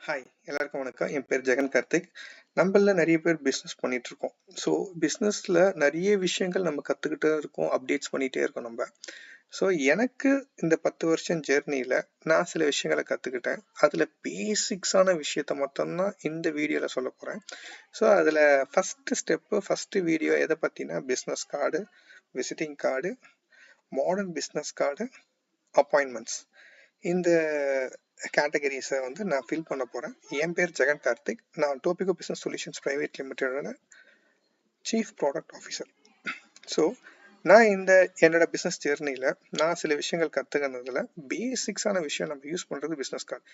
Hi எல்லாருக்கும் வணக்கம். என் பேர் ஜெகன் கார்த்திக். நம்மள நிறைய பேர் பிஸ்னஸ் பண்ணிட்டு இருக்கோம். ஸோ பிஸ்னஸ்ல நிறைய விஷயங்கள் நம்ம கற்றுக்கிட்டே இருக்கோம், அப்டேட்ஸ் பண்ணிகிட்டே இருக்கோம் நம்ம. ஸோ எனக்கு இந்த 10 வருஷம் ஜேர்னியில் நான் சில விஷயங்களை கற்றுக்கிட்டேன். அதில் பேசிக்ஸான விஷயத்த மட்டும்தான் இந்த வீடியோவில் சொல்ல போகிறேன். ஸோ அதில் ஃபஸ்ட்டு வீடியோ எதை பற்றினா business card, visiting card, modern business card, appointments. இந்த கேட்டகரிஸை வந்து நான் ஃபில் பண்ண போகிறேன். என் பேர் ஜெகன் கார்த்திக். நான் டோபிகோ பிஸ்னஸ் சொல்யூஷன்ஸ் பிரைவேட் லிமிடெடோட சீஃப் ப்ராடக்ட் ஆஃபீஸர். ஸோ நான் என்னோட பிஸ்னஸ் ஜேர்னியில் நான் சில விஷயங்கள் கற்றுக்கிறதுல பேசிக்ஸான விஷயம் நம்ம யூஸ் பண்ணுறது பிஸ்னஸ் கார்டு.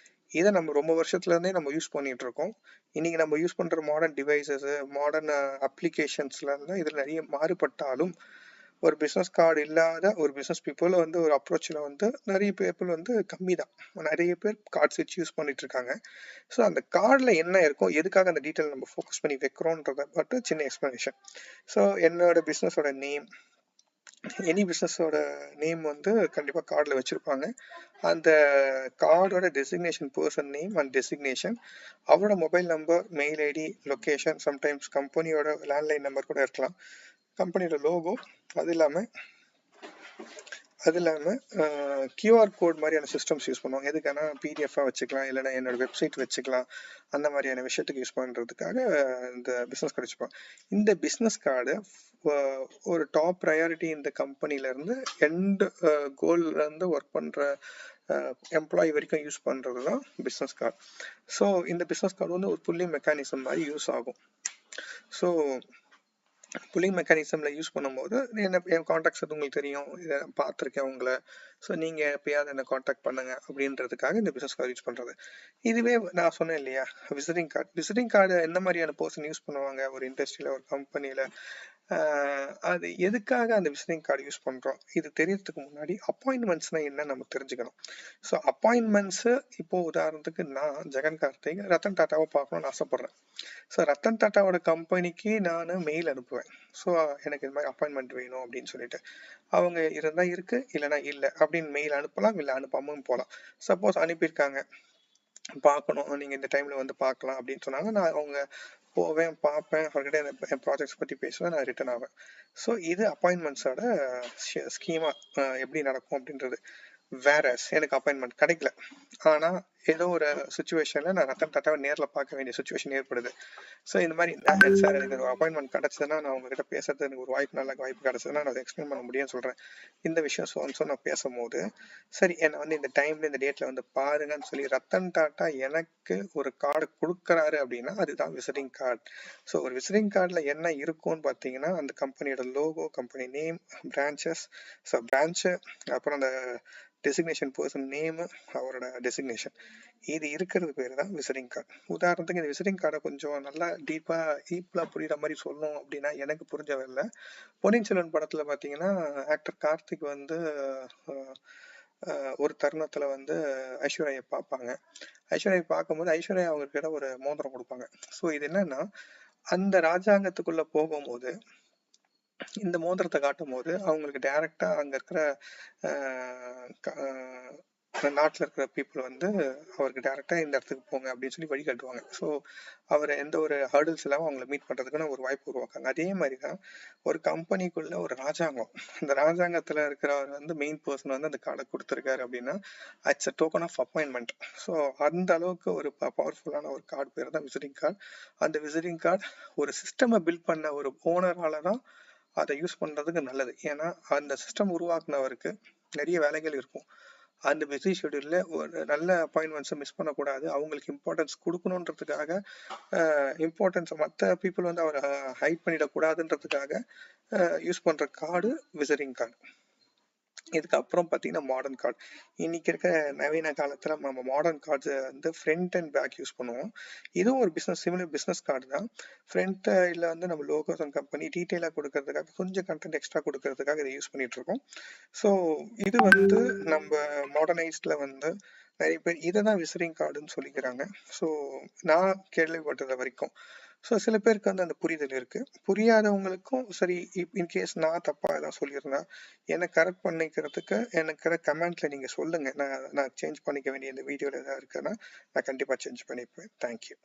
இதை நம்ம ரொம்ப வருஷத்துலேருந்தே நம்ம யூஸ் பண்ணிகிட்டு இருக்கோம். இன்றைக்கி நம்ம யூஸ் பண்ணுற மாடர்ன் டிவைசஸு, மாடர்ன் அப்ளிகேஷன்ஸ்லாம் இதில் நிறைய மாறுபட்டாலும் ஒரு பிஸ்னஸ் கார்டு இல்லாத ஒரு பிஸ்னஸ் பீப்புள் வந்து ஒரு அப்ரோச்சில் வந்து நிறைய பீப்புள் வந்து கம்மி தான். நிறைய பேர் கார்ட்ஸ் வச்சு யூஸ் பண்ணிட்டு இருக்காங்க. ஸோ அந்த கார்டில் என்ன இருக்கும், எதுக்காக அந்த டீட்டெயில் நம்ம ஃபோக்கஸ் பண்ணி வைக்கிறோன்றத மட்டும் சின்ன எக்ஸ்ப்ளனேஷன். ஸோ என்னோட பிஸ்னஸோட நேம், எனி பிஸ்னஸோட நேம் வந்து கண்டிப்பாக கார்டில் வச்சுருப்பாங்க. அந்த கார்டோட designation, person name and designation, அவரோட mobile number, mail ID, location, sometimes கம்பெனியோட லேண்ட்லைன் நம்பர் கூட இருக்கலாம், கம்பெனியோட லோகோ, அது இல்லாமல் கியூஆர் கோட் மாதிரியான சிஸ்டம்ஸ் யூஸ் பண்ணுவாங்க. எதுக்கான பிடிஎஃபாக வச்சுக்கலாம், இல்லைனா என்னோட வெப்சைட் வச்சுக்கலாம், அந்த மாதிரியான விஷயத்துக்கு யூஸ் பண்ணுறதுக்காக இந்த பிஸ்னஸ் கார்டு வச்சுப்பாங்க. இந்த பிஸ்னஸ் கார்டு ஒரு டாப் ப்ரையாரிட்டி இந்த கம்பெனிலேருந்து எண்ட் கோல்லேருந்து ஒர்க் பண்ணுற எம்ப்ளாயி வரைக்கும் யூஸ் பண்ணுறது தான் பிஸ்னஸ் கார்டு. ஸோ இந்த பிஸ்னஸ் கார்டு வந்து ஒரு புல்லிங் மெக்கானிசம் மாதிரி யூஸ் ஆகும். ஸோ புல்லிங் மெக்கானிசமில் யூஸ் பண்ணும்போது என் காண்டாக்ட்ஸ் அது உங்களுக்கு தெரியும், இதை பார்த்துருக்கேன் உங்களை. ஸோ நீங்கள் எப்பயாவது என்னை காண்டாக்ட் பண்ணுங்கள் அப்படின்றதுக்காக இந்த பிஸ்னஸ் கார்டு யூஸ் பண்ணுறது. இதுவே நான் சொன்னேன் இல்லையா, விசிட்டிங் கார்டு எந்த மாதிரியான பர்சன் யூஸ் பண்ணுவாங்க ஒரு இண்டஸ்ட்ரியில், ஒரு கம்பெனியில், அது எதுக்காக அந்த விசிட்டிங் கார்டு யூஸ் பண்ணுறோம் இது தெரியறதுக்கு முன்னாடி அப்பாயின்மெண்ட்ஸ்னால் என்ன நம்ம தெரிஞ்சுக்கணும். ஸோ அப்பாயின்மெண்ட்ஸு, இப்போது உதாரணத்துக்கு நான் ஜெகன் கார்த்திக் ரத்தன் டாட்டாவை பார்க்கணுன்னு ஆசைப்பட்றேன். ஸோ ரத்தன் டாட்டாவோட கம்பெனிக்கு நான் மெயில் அனுப்புவேன். ஸோ எனக்கு இது மாதிரி அப்பாயின்மெண்ட் வேணும் அப்படின்னு சொல்லிட்டு, அவங்க இருந்தால் இருக்குது, இல்லைனா இல்லை அப்படின்னு மெயில் அனுப்பலாம், இல்லை அனுப்பாமல் போகலாம். சப்போஸ் அனுப்பியிருக்காங்க, பார்க்கணும், நீங்கள் இந்த டைமில் வந்து பார்க்கலாம் அப்படின்னு சொன்னாங்க, நான் அவங்க போவேன், பார்ப்பேன், அவர்கிட்ட என் ப்ராஜெக்ட்ஸ் பற்றி பேசுவேன், நான் ரிட்டர்ன் ஆவேன். ஸோ இது அப்பாயின்மெண்ட்ஸோட ஸ்கீமா எப்படி நடக்கும் அப்படின்றது. வேறஸ் எனக்கு அப்பாயின்மெண்ட் கிடைக்கல, ஆனால் ஏதோ ஒரு சுச்சுவேஷனில் நான் ரத்தன் டாட்டாவை நேரில் பார்க்க வேண்டிய சுச்சுவேஷன் ஏற்படுது. ஸோ இந்த மாதிரி சார் எனக்கு ஒரு அப்பாயின்மெண்ட் கிடச்சதுன்னா நான் உங்ககிட்ட பேசுறது எனக்கு ஒரு நல்ல வாய்ப்பு கிடச்சதுன்னா நான் அதை எக்ஸ்பிளைன் பண்ண முடியும்னு சொல்கிறேன். இந்த விஷயம் ஸோ நான் பேசும்போது, சரி என்னை வந்து இந்த டைமில் இந்த டேட்டில் வந்து பாருங்கன்னு சொல்லி ரத்தன் டாட்டா எனக்கு ஒரு கார்டு கொடுக்குறாரு அப்படின்னா அதுதான் விசிட்டிங் கார்டு. ஸோ ஒரு விசிட்டிங் கார்டில் என்ன இருக்கும்னு பார்த்தீங்கன்னா, அந்த கம்பெனியோட logo, company name, branches, so branch, அப்புறம் அந்த டெசிக்னேஷன் பர்சன் நேமு, அவரோட டெசிக்னேஷன், இது இருக்கிறது பேர் தான் விசிட்டிங் கார்டு. உதாரணத்துக்கு இந்த விசிட்டிங் கார்டை கொஞ்சம் நல்லா டீப்பாக புரியுற மாதிரி சொல்லணும் அப்படின்னா, எனக்கு புரிஞ்ச வரல, பொன்னியின் செல்வன் படத்தில் பார்த்தீங்கன்னா ஆக்டர் கார்த்திக் வந்து ஒரு தருணத்தில் வந்து ஐஸ்வர்யா பார்ப்பாங்க. ஐஸ்வர்யா பார்க்கும்போது ஐஸ்வர்யா அவங்கக்கிட்ட ஒரு மோதிரம் கொடுப்பாங்க. ஸோ இது என்னன்னா, அந்த ராஜாங்கத்துக்குள்ளே போகும்போது இந்த மோதிரத்தை காட்டும் போது அவங்களுக்கு டைரக்டா அங்க இருக்கிற நாட்டில் இருக்கிற பீப்புள் வந்து அவருக்கு டைரக்டா இந்த இடத்துக்கு போங்க அப்படின்னு சொல்லி வழிகாட்டுவாங்க. ஸோ அவர் எந்த ஒரு ஹர்டில்ஸ் இல்லாமல் அவங்களை மீட் பண்ணுறதுக்குன்னு ஒரு வாய்ப்பு உருவாக்காங்க. அதே மாதிரி தான் ஒரு கம்பெனிக்குள்ள ஒரு ராஜாங்கம், அந்த ராஜாங்கத்தில் இருக்கிறவர் வந்து மெயின் பர்சன் வந்து அந்த கார்டை கொடுத்துருக்காரு அப்படின்னா it's a token of appointment. So அந்த அளவுக்கு ஒரு பவர்ஃபுல்லான ஒரு கார்டு பேர் தான் விசிட்டிங் கார்டு. அந்த விசிட்டிங் கார்டு ஒரு சிஸ்டமை பில்ட் பண்ண ஒரு ஓனரால தான் அதை யூஸ் பண்ணுறதுக்கு நல்லது. ஏன்னா அந்த சிஸ்டம் உருவாக்குனவருக்கு நிறைய வேலைகள் இருக்கும். அந்த பிஸி ஷெடியூலில் ஒரு நல்ல அப்பாயின்மெண்ட்ஸை மிஸ் பண்ணக்கூடாது, அவங்களுக்கு இம்பார்ட்டன்ஸ் கொடுக்கணுன்றதுக்காக, இம்பார்ட்டன்ஸை மற்ற பீப்புள் வந்து அவரை ஹைட் பண்ணிடக்கூடாதுன்றதுக்காக யூஸ் பண்ணுற கார்டு விசிட்டிங் கார்டு. இதுக்கப்புறம் பார்த்தீங்கன்னா மாடர்ன் கார்டு. இன்னைக்கு இருக்க நவீன காலத்தில் நம்ம மாடர்ன் கார்ட்ஸை வந்து ஃப்ரண்ட் அண்ட் பேக் யூஸ் பண்ணுவோம். இதுவும் ஒரு சிமிலர் பிஸ்னஸ் கார்டு தான். ஃப்ரண்ட்டில் வந்து நம்ம லோகோஸ் அண்ட் கம்பெனி டீட்டெயிலாக கொடுக்கறதுக்காக, கொஞ்சம் கண்டென்ட் எக்ஸ்ட்ரா கொடுக்கறதுக்காக இதை யூஸ் பண்ணிட்டு இருக்கோம். ஸோ இது வந்து நம்ம மாடர்னைஸ்டில் வந்து நிறைய பேர் இதை தான் விசிட்டிங் கார்டுன்னு சொல்லிக்கிறாங்க. ஸோ நான் கேள்விப்பட்டது வரைக்கும் ஸோ சில பேருக்கு வந்து அந்த புரிதல் இருக்கு. புரியாதவங்களுக்கும் சரி, இன்கேஸ் நான் தப்பா ஏதாவது சொல்லியிருந்தா என்னை கரெக்ட் பண்ணிக்கிறதுக்கு எனக்கு கமெண்ட்ல நீங்க சொல்லுங்க. நான் சேஞ்ச் பண்ணிக்க வேண்டிய இந்த வீடியோல ஏதாவது இருக்குன்னா நான் கண்டிப்பா சேஞ்ச் பண்ணிப்பேன். தேங்க்யூ.